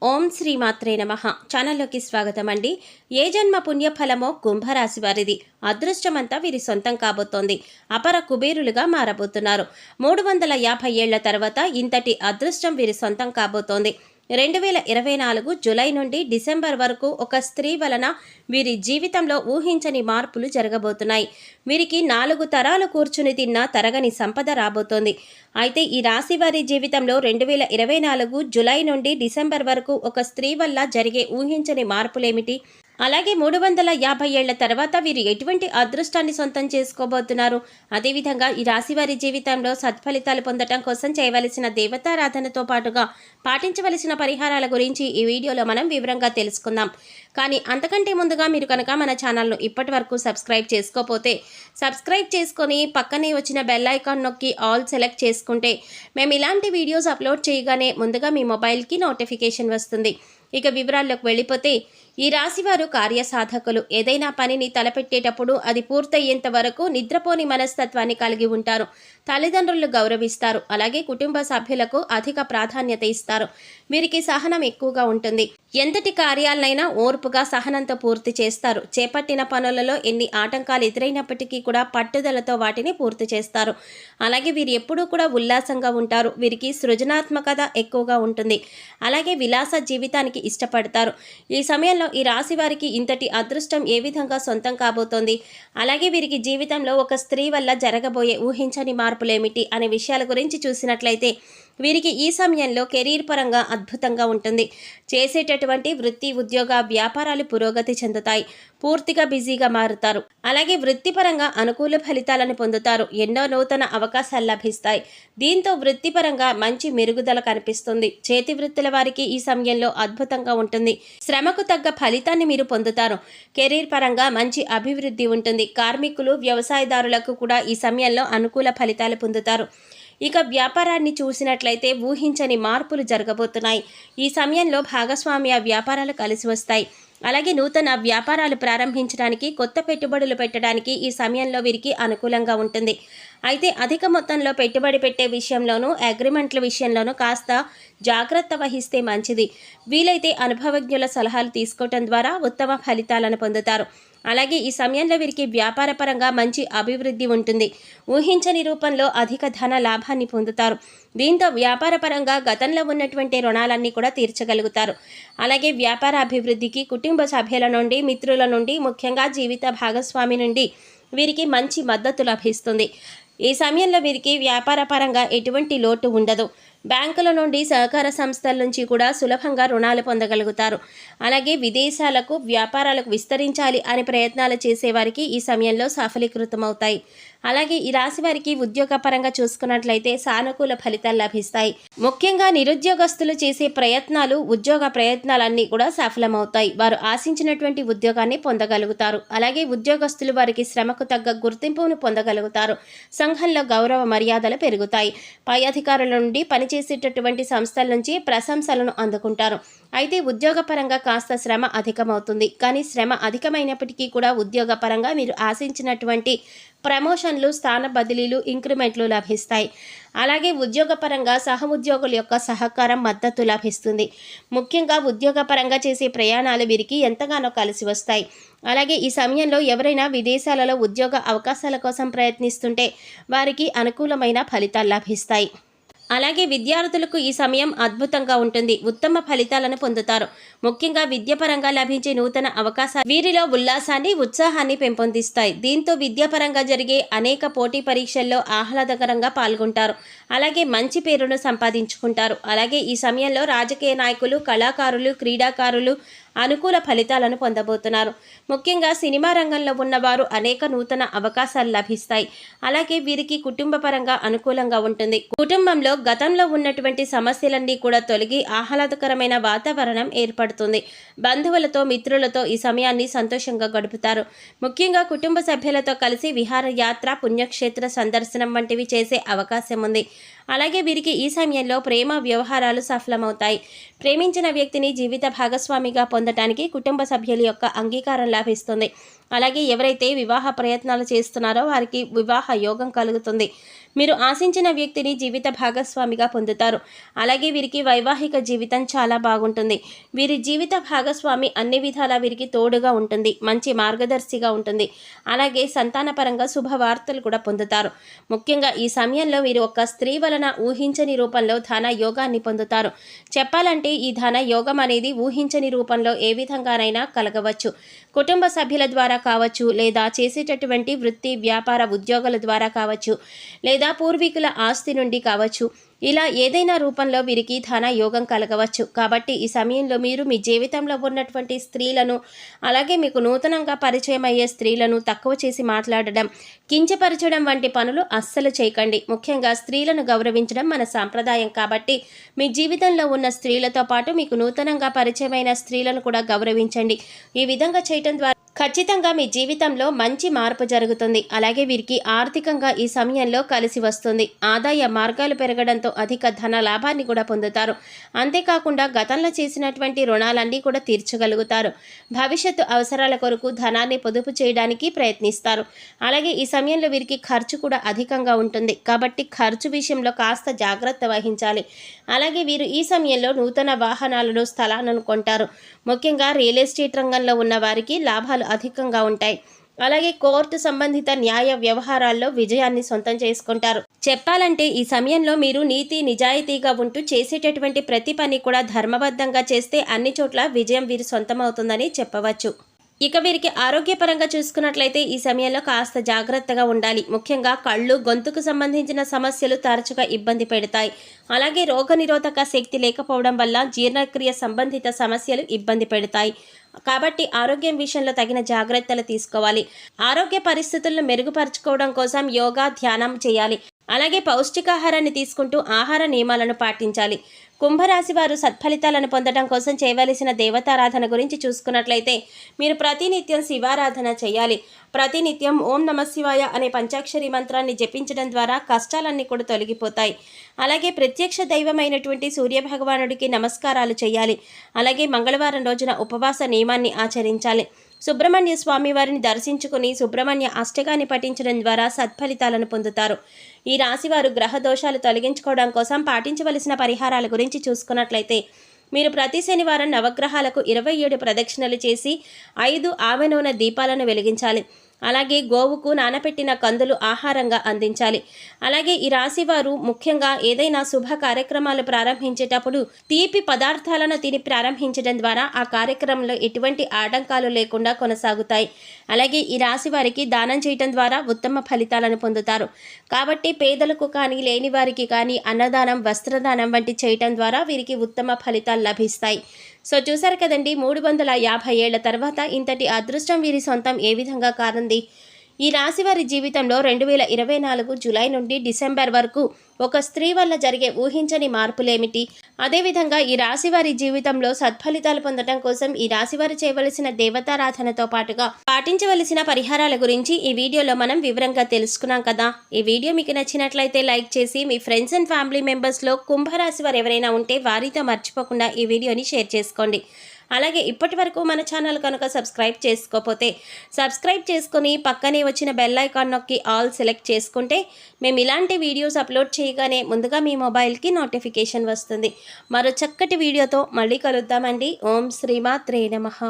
ఓం శ్రీ మాత్రే నమః. ఛానల్లోకి స్వాగతం అండి. ఏ జన్మ పుణ్యఫలమో కుంభరాశి వారిది. అదృష్టమంతా వీరి సొంతం కాబోతోంది. అపర కుబేరులుగా మారబోతున్నారు. 350 ఏళ్ల తర్వాత ఇంతటి అదృష్టం వీరి సొంతం కాబోతోంది. 2024 జూలై నుండి డిసెంబర్ వరకు ఒక స్త్రీ వలన వీరి జీవితంలో ఊహించని మార్పులు జరగబోతున్నాయి. వీరికి 4 తరాలు కూర్చుని తిన్న తరగని సంపద రాబోతోంది. అయితే ఈ రాశి వారి జీవితంలో 2024 జూలై నుండి డిసెంబర్ వరకు ఒక స్త్రీ వల్ల జరిగే ఊహించని మార్పులేమిటి? అలాగే 350 ఏళ్ల తర్వాత వీరు ఎటువంటి అదృష్టాన్ని సొంతం చేసుకోబోతున్నారు? అదేవిధంగా ఈ రాశి వారి జీవితంలో సత్ఫలితాలు పొందటం కోసం చేయవలసిన దేవతారాధనతో పాటుగా పాటించవలసిన పరిహారాల గురించి ఈ వీడియోలో మనం వివరంగా తెలుసుకుందాం. కానీ అంతకంటే ముందుగా మీరు కనుక మన ఛానల్ను ఇప్పటి వరకు సబ్స్క్రైబ్ చేసుకోకపోతే సబ్స్క్రైబ్ చేసుకొని పక్కనే వచ్చిన బెల్ ఐకాన్ నొక్కి ఆల్ సెలెక్ట్ చేసుకుంటే మేము ఇలాంటి వీడియోస్ అప్లోడ్ చేయగానే ముందుగా మీ మొబైల్కి నోటిఫికేషన్ వస్తుంది. ఇక వివరాల్లోకి వెళ్ళిపోతే, ఈ రాశివారు కార్యసాధకులు. ఏదైనా పనిని తలపెట్టేటప్పుడు అది పూర్తయ్యేంత వరకు నిద్రపోని మనస్తత్వాన్ని కలిగి ఉంటారు. తల్లిదండ్రులు గౌరవిస్తారు. అలాగే కుటుంబ సభ్యులకు అధిక ప్రాధాన్యత ఇస్తారు. వీరికి సహనం ఎక్కువగా ఉంటుంది. ఎంతటి కార్యాలనైనా ఓర్పుగా సహనంతో పూర్తి చేస్తారు. చేపట్టిన పనులలో ఎన్ని ఆటంకాలు ఎదురైనప్పటికీ కూడా పట్టుదలతో వాటిని పూర్తి చేస్తారు. అలాగే వీరు ఎప్పుడూ కూడా ఉల్లాసంగా ఉంటారు. వీరికి సృజనాత్మకత ఎక్కువగా ఉంటుంది. అలాగే విలాస జీవితానికి ఇష్టపడతారు. ఈ సమయంలో ఈ రాశి వారికి ఇంతటి అదృష్టం ఏ విధంగా సొంతం కాబోతోంది? అలాగే వీరికి జీవితంలో ఒక స్త్రీ వల్ల జరగబోయే ఊహించని మార్పులేమిటి అనే విషయాల గురించి చూసినట్లయితే, వీరికి ఈ సమయంలో కెరీర్ పరంగా అద్భుతంగా ఉంటుంది. చేసేటటువంటి వృత్తి, ఉద్యోగ, వ్యాపారాలు పురోగతి చెందుతాయి. పూర్తిగా బిజీగా మారుతారు. అలాగే వృత్తిపరంగా అనుకూల ఫలితాలను పొందుతారు. ఎన్నో నూతన అవకాశాలు లభిస్తాయి. దీంతో వృత్తిపరంగా మంచి మెరుగుదల కనిపిస్తుంది. చేతి వృత్తుల వారికి ఈ సమయంలో అద్భుతంగా ఉంటుంది. శ్రమకు తగ్గ ఫలితాన్ని మీరు పొందుతారు. కెరీర్ పరంగా మంచి అభివృద్ధి ఉంటుంది. కార్మికులు, వ్యవసాయదారులకు కూడా ఈ సమయంలో అనుకూల ఫలితాలు పొందుతారు. ఇక వ్యాపారాన్ని చూసినట్లయితే ఊహించని మార్పులు జరగబోతున్నాయి. ఈ సమయంలో భాగస్వామ్య వ్యాపారాలు కలిసి వస్తాయి. అలాగే నూతన వ్యాపారాలు ప్రారంభించడానికి, కొత్త పెట్టుబడులు పెట్టడానికి ఈ సమయంలో వీరికి అనుకూలంగా ఉంటుంది. అయితే అధిక మొత్తంలో పెట్టుబడి పెట్టే విషయంలోనూ, అగ్రిమెంట్ల విషయంలోనూ కాస్త జాగ్రత్త వహిస్తే మంచిది. వీలైతే అనుభవజ్ఞుల సలహాలు తీసుకోవటం ద్వారా ఉత్తమ ఫలితాలను పొందుతారు. అలాగే ఈ సమయంలో వీరికి వ్యాపారపరంగా మంచి అభివృద్ధి ఉంటుంది. ఊహించని రూపంలో అధిక ధన లాభాన్ని పొందుతారు. దీంతో వ్యాపారపరంగా గతంలో ఉన్నటువంటి రుణాలన్నీ కూడా తీర్చగలుగుతారు. అలాగే వ్యాపార అభివృద్ధికి కుటుంబ సభ్యుల నుండి, మిత్రుల నుండి, ముఖ్యంగా జీవిత భాగస్వామి నుండి వీరికి మంచి మద్దతు లభిస్తుంది. ఈ సమయంలో వీరికి వ్యాపారపరంగా ఎటువంటి లోటు ఉండదు. బ్యాంకుల నుండి, సహకార సంస్థల నుంచి కూడా సులభంగా రుణాలు పొందగలుగుతారు. అలాగే విదేశాలకు, వ్యాపారాలకు విస్తరించాలి అనే ప్రయత్నాలు చేసేవారికి ఈ సమయంలో సఫలీకృతమవుతాయి. అలాగే ఈ రాశి వారికి ఉద్యోగపరంగా చూసుకున్నట్లయితే సానుకూల ఫలితాలు లభిస్తాయి. ముఖ్యంగా నిరుద్యోగస్తులు చేసే ప్రయత్నాలు, ఉద్యోగ ప్రయత్నాలన్నీ కూడా సఫలమవుతాయి. వారు ఆశించినటువంటి ఉద్యోగాన్ని పొందగలుగుతారు. అలాగే ఉద్యోగస్తులు వారికి శ్రమకు తగ్గ గుర్తింపును పొందగలుగుతారు. సంఘంలో గౌరవ మర్యాదలు పెరుగుతాయి. పై అధికారుల నుండి, పనిచేసేటటువంటి సంస్థల నుంచి ప్రశంసలను అందుకుంటారు. అయితే ఉద్యోగపరంగా కాస్త శ్రమ అధికమవుతుంది. కానీ శ్రమ అధికమైనప్పటికీ కూడా ఉద్యోగపరంగా మీరు ఆశించినటువంటి ప్రమోషన్లు, స్థాన బదిలీలు, ఇంక్రిమెంట్లు లభిస్తాయి. అలాగే ఉద్యోగపరంగా సహ ఉద్యోగుల యొక్క సహకారం, మద్దతు లభిస్తుంది. ముఖ్యంగా ఉద్యోగపరంగా చేసే ప్రయాణాలు వీరికి ఎంతగానో కలిసి వస్తాయి. అలాగే ఈ సమయంలో ఎవరైనా విదేశాలలో ఉద్యోగ అవకాశాల కోసం ప్రయత్నిస్తుంటే వారికి అనుకూలమైన ఫలితాలు లభిస్తాయి. అలాగే విద్యార్థులకు ఈ సమయం అద్భుతంగా ఉంటుంది. ఉత్తమ ఫలితాలను పొందుతారు. ముఖ్యంగా విద్యాపరంగా లభించే నూతన అవకాశాలు వీరిలో ఉల్లాసాన్ని, ఉత్సాహాన్ని పెంపొందిస్తాయి. దీంతో విద్యాపరంగా జరిగే అనేక పోటీ పరీక్షల్లో ఆహ్లాదకరంగా పాల్గొంటారు. అలాగే మంచి పేరును సంపాదించుకుంటారు. అలాగే ఈ సమయంలో రాజకీయ నాయకులు, కళాకారులు, క్రీడాకారులు అనుకూల ఫలితాలను పొందబోతున్నారు. ముఖ్యంగా సినిమా రంగంలో ఉన్నవారు అనేక నూతన అవకాశాలు లభిస్తాయి. అలాగే వీరికి కుటుంబ పరంగా అనుకూలంగా ఉంటుంది. కుటుంబంలో గతంలో ఉన్నటువంటి సమస్యలన్నీ కూడా తొలగి ఆహ్లాదకరమైన వాతావరణం ఏర్పడుతుంది. బంధువులతో, మిత్రులతో ఈ సమయాన్ని సంతోషంగా గడుపుతారు. ముఖ్యంగా కుటుంబ సభ్యులతో కలిసి విహారయాత్ర, పుణ్యక్షేత్ర సందర్శనం వంటివి చేసే అవకాశం ఉంది. అలాగే వీరికి ఈ సమయంలో ప్రేమ వ్యవహారాలు సఫలమవుతాయి. ప్రేమించిన వ్యక్తిని జీవిత భాగస్వామిగా పొందటానికి కుటుంబ సభ్యుల యొక్క అంగీకారం లభిస్తుంది. అలాగే ఎవరైతే వివాహ ప్రయత్నాలు చేస్తున్నారో వారికి వివాహ యోగం కలుగుతుంది. మీరు ఆశించిన వ్యక్తిని జీవిత భాగస్వామిగా పొందుతారు. అలాగే వీరికి వైవాహిక జీవితం చాలా బాగుంటుంది. వీరి జీవిత భాగస్వామి అన్ని విధాలా వీరికి తోడుగా ఉంటుంది, మంచి మార్గదర్శిగా ఉంటుంది. అలాగే సంతానపరంగా శుభవార్తలు కూడా పొందుతారు. ముఖ్యంగా ఈ సమయంలో వీరు ఒక స్త్రీ వలన ఊహించని రూపంలో ధన యోగాన్ని పొందుతారు. చెప్పాలంటే ఈ ధన యోగం అనేది ఊహించని రూపంలో ఏ విధంగానైనా కలగవచ్చు. కుటుంబ సభ్యుల ద్వారా కావచ్చు, లేదా చేసేటటువంటి వృత్తి వ్యాపార ఉద్యోగాల ద్వారా కావచ్చు, లేదా పూర్వీకుల ఆస్తి నుండి కావచ్చు. ఇలా ఏదైనా రూపంలో వీరికి ధన యోగం కలగవచ్చు. కాబట్టి ఈ సమయంలో మీరు మీ జీవితంలో ఉన్నటువంటి స్త్రీలను, అలాగే మీకు నూతనంగా పరిచయం అయ్యే స్త్రీలను తక్కువ చేసి మాట్లాడడం, కించపరచడం వంటి పనులు అస్సలు చేయకండి. ముఖ్యంగా స్త్రీలను గౌరవించడం మన సాంప్రదాయం. కాబట్టి మీ జీవితంలో ఉన్న స్త్రీలతో పాటు మీకు నూతనంగా పరిచయమైన స్త్రీలను కూడా గౌరవించండి. ఈ విధంగా చేయటం ద్వారా ఖచ్చితంగా మీ జీవితంలో మంచి మార్పు జరుగుతుంది. అలాగే వీరికి ఆర్థికంగా ఈ సమయంలో కలిసి వస్తుంది. ఆదాయ మార్గాలు పెరగడంతో అధిక ధన లాభాన్ని కూడా పొందుతారు. అంతేకాకుండా గతంలో చేసినటువంటి రుణాలన్నీ కూడా తీర్చగలుగుతారు. భవిష్యత్తు అవసరాల కొరకు ధనాన్ని పొదుపు చేయడానికి ప్రయత్నిస్తారు. అలాగే ఈ సమయంలో వీరికి ఖర్చు కూడా అధికంగా ఉంటుంది. కాబట్టి ఖర్చు విషయంలో కాస్త జాగ్రత్త వహించాలి. అలాగే వీరు ఈ సమయంలో నూతన వాహనాలను, స్థలాలను కొంటారు. ముఖ్యంగా రియల్ ఎస్టేట్ రంగంలో ఉన్న వారికి లాభాలు అధికంగా ఉంటాయి. అలాగే కోర్టు సంబంధిత న్యాయ వ్యవహారాల్లో విజయాన్ని సొంతం చేసుకుంటారు. చెప్పాలంటే ఈ సమయంలో మీరు నీతి నిజాయితీగా ఉంటూ చేసేటటువంటి ప్రతి పని కూడా ధర్మబద్ధంగా చేస్తే అన్ని చోట్ల విజయం వీరి సొంతమవుతుందని చెప్పవచ్చు. ఇక వీరికి ఆరోగ్యపరంగా చూసుకున్నట్లయితే ఈ సమయంలో కాస్త జాగ్రత్తగా ఉండాలి. ముఖ్యంగా కళ్ళు, గొంతుకు సంబంధించిన సమస్యలు తరచుగా ఇబ్బంది పెడతాయి. అలాగే రోగనిరోధక శక్తి లేకపోవడం వల్ల జీర్ణక్రియ సంబంధిత సమస్యలు ఇబ్బంది పెడతాయి. కాబట్టి ఆరోగ్యం విషయంలో తగిన జాగ్రత్తలు తీసుకోవాలి. ఆరోగ్య పరిస్థితులను మెరుగుపరచుకోవడం కోసం యోగా, ధ్యానం చేయాలి. అలాగే పౌష్టికాహారాన్ని తీసుకుంటూ ఆహార నియమాలను పాటించాలి. కుంభరాశి వారు సత్ఫలితాలను పొందడం కోసం చేయవలసిన దేవతారాధన గురించి చూసుకున్నట్లయితే మీరు ప్రతినిత్యం శివారాధన చేయాలి. ప్రతినిత్యం ఓం నమః శివాయ అనే పంచాక్షరి మంత్రాన్ని జపించడం ద్వారా కష్టాలన్నీ కూడా తొలగిపోతాయి. అలాగే ప్రత్యక్ష దైవమైనటువంటి సూర్యభగవానుడికి నమస్కారాలు చేయాలి. అలాగే మంగళవారం రోజున ఉపవాస నియమాన్ని ఆచరించాలి. సుబ్రహ్మణ్య స్వామి వారిని దర్శించుకుని సుబ్రహ్మణ్య అష్టకాన్ని పఠించడం ద్వారా సత్ఫలితాలను పొందుతారు. ఈ రాశివారు గ్రహ దోషాలు తొలగించుకోవడం కోసం పాటించవలసిన పరిహారాల గురించి చూసుకున్నట్లయితే మీరు ప్రతి శనివారం నవగ్రహాలకు 27 ప్రదక్షిణలు చేసి 5 ఆవ నూనె దీపాలను వెలిగించాలి. అలాగే గోవుకు నానపెట్టిన కందులు ఆహారంగా అందించాలి. అలాగే ఈ రాశివారు ముఖ్యంగా ఏదైనా శుభ కార్యక్రమాలు ప్రారంభించేటప్పుడు తీపి పదార్థాలను తిని ప్రారంభించడం ద్వారా ఆ కార్యక్రమంలో ఎటువంటి ఆటంకాలు లేకుండా కొనసాగుతాయి. అలాగే ఈ రాశి వారికి దానం చేయటం ద్వారా ఉత్తమ ఫలితాలను పొందుతారు. కాబట్టి పేదలకు కానీ, లేని వారికి కానీ అన్నదానం, వస్త్రదానం వంటి చేయటం ద్వారా వీరికి ఉత్తమ ఫలితాలు లభిస్తాయి. సో చూసారు కదండి, 350 ఏళ్ల తర్వాత ఇంతటి అదృష్టం వీరి సొంతం ఏ విధంగా కానుంది. ఈ రాశి వారి జీవితంలో 2024 జూలై నుండి డిసెంబర్ వరకు ఒక స్త్రీ వల్ల జరిగే ఊహించని మార్పులేమిటి, అదేవిధంగా ఈ రాశి వారి జీవితంలో సత్ఫలితాలు పొందడం కోసం ఈ రాశి వారు చేయవలసిన దేవతారాధనతో పాటుగా పాటించవలసిన పరిహారాల గురించి ఈ వీడియోలో మనం వివరంగా తెలుసుకున్నాం కదా. ఈ వీడియో మీకు నచ్చినట్లయితే లైక్ చేసి మీ ఫ్రెండ్స్ అండ్ ఫ్యామిలీ మెంబర్స్లో కుంభరాశి వారు ఎవరైనా ఉంటే వారితో మర్చిపోకుండా ఈ వీడియోని షేర్ చేసుకోండి. అలాగే ఇప్పటి వరకు మన ఛానల్ కనుక సబ్స్క్రైబ్ చేసుకోకపోతే సబ్స్క్రైబ్ చేసుకొని పక్కనే వచ్చిన బెల్ ఐకాన్ నొక్కి ఆల్ సెలెక్ట్ చేసుకుంటే మేము ఇలాంటి వీడియోస్ అప్లోడ్ చేయగానే ముందుగా మీ మొబైల్కి నోటిఫికేషన్ వస్తుంది. మరో చక్కటి వీడియోతో మళ్ళీ కలుద్దామండి. ఓం శ్రీమాత్రే నమః.